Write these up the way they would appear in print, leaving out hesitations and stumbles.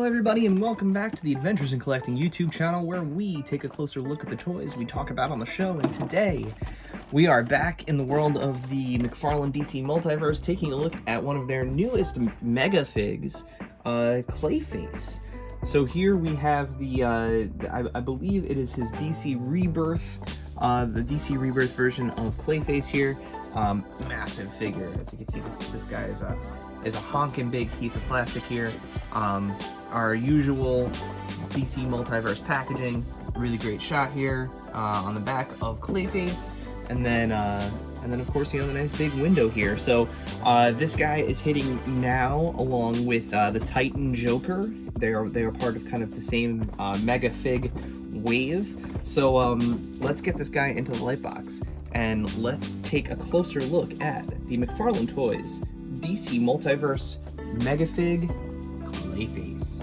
everybody, and welcome back to the Adventures in Collecting YouTube channel, where we take a closer look at the toys we talk about on the show. And today we are back in the world of the McFarlane DC Multiverse, taking a look at one of their newest Megafigs, Clayface. So here we have the I believe it is his DC Rebirth, the DC Rebirth version of Clayface here. Massive figure. As you can see, this guy is a honking big piece of plastic here. Our usual DC Multiverse packaging. Really great shot here on the back of Clayface, and then of course, you know, the nice big window here. So this guy is hitting now along with the Titan Joker. They are part of kind of the same Megafig wave. So let's get this guy into the light box and let's take a closer look at the McFarlane Toys DC Multiverse Megafig Clayface.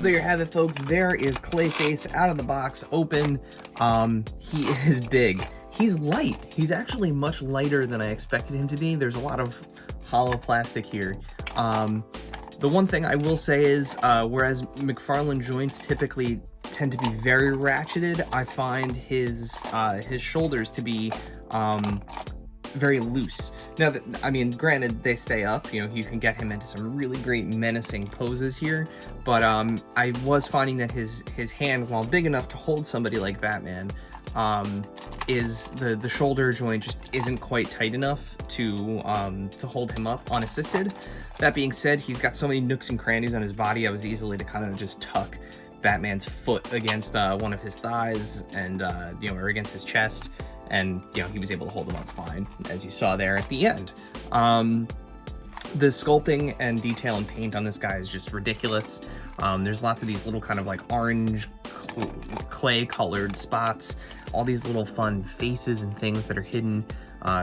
There you have it, folks. There is Clayface out of the box, open. He is big. He's light. He's actually much lighter than I expected him to be. There's a lot of hollow plastic here. The one thing I will say is, whereas McFarlane joints typically tend to be very ratcheted, I find his shoulders to be very loose. Now, I mean, granted, they stay up. You know, you can get him into some really great menacing poses here, but I was finding that his hand, while big enough to hold somebody like Batman, is the shoulder joint just isn't quite tight enough to hold him up unassisted. That being said, he's got so many nooks and crannies on his body, I was easily to kind of just tuck Batman's foot against one of his thighs and you know, or against his chest. And, you know, he was able to hold them up fine, as you saw there at the end. The sculpting and detail and paint on this guy is just ridiculous. There's lots of these little kind of like orange clay-colored spots, all these little fun faces and things that are hidden,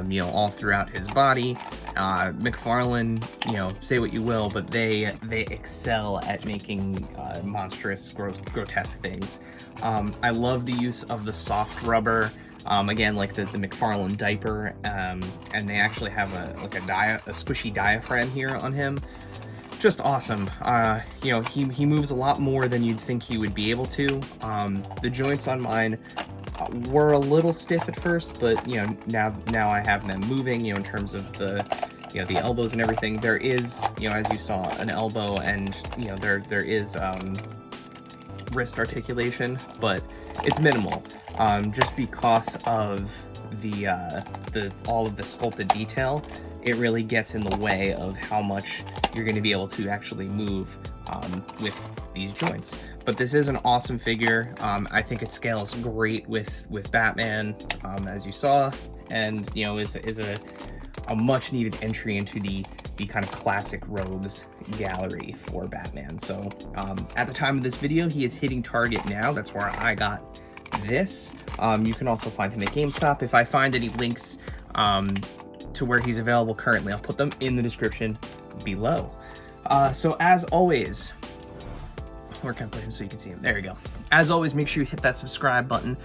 you know, all throughout his body. McFarlane, you know, say what you will, but they excel at making monstrous, grotesque things. I love the use of the soft rubber. Again, like the McFarlane diaper, and they actually have a squishy diaphragm here on him. Just awesome. You know, he moves a lot more than you'd think he would be able to. The joints on mine were a little stiff at first, but you know, now I have them moving. You know, in terms of the elbows and everything. There is, you know, as you saw, an elbow, and you know, there is wrist articulation, but it's minimal. Just because of all of the sculpted detail, it really gets in the way of how much you're going to be able to actually move with these joints. But this is an awesome figure. I think it scales great with Batman, as you saw, and you know, is a much needed entry into the kind of classic rogues gallery for Batman. So at the time of this video, he is hitting Target now. That's where I got this. You can also find him at GameStop. If I find any links to where he's available currently, I'll put them in the description below. So as always, where can I put him so you can see him? There you go. As always, make sure you hit that subscribe button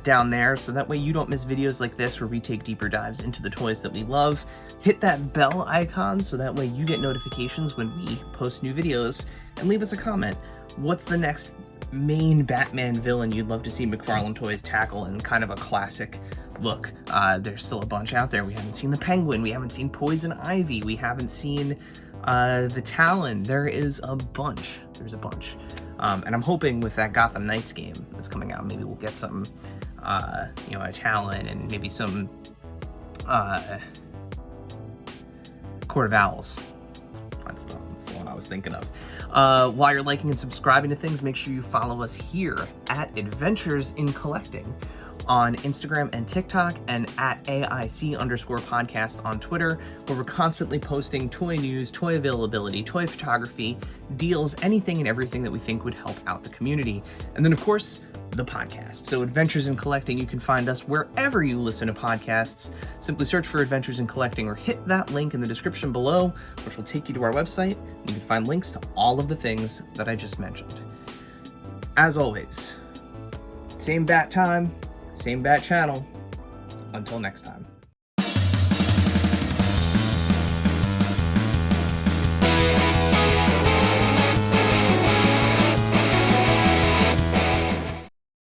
down there, so that way you don't miss videos like this where we take deeper dives into the toys that we love. Hit that bell icon so that way you get notifications when we post new videos, and leave us a comment. What's the next main Batman villain you'd love to see McFarlane Toys tackle in kind of a classic look. There's still a bunch out there. We haven't seen the Penguin, we haven't seen Poison Ivy, we haven't seen the Talon. There is a bunch. There's a bunch. And I'm hoping with that Gotham Knights game that's coming out, maybe we'll get some, you know, a Talon and maybe some Court of Owls. That's the one I was thinking of. While you're liking and subscribing to things, make sure you follow us here at Adventures in Collecting on Instagram and TikTok, and at AIC_podcast on Twitter, where we're constantly posting toy news, toy availability, toy photography, deals, anything and everything that we think would help out the community. And then, of course, the podcast. So Adventures in Collecting, you can find us wherever you listen to podcasts. Simply search for Adventures in Collecting or hit that link in the description below, which will take you to our website. You can find links to all of the things that I just mentioned. As always, same bat time, same bat channel. Until next time.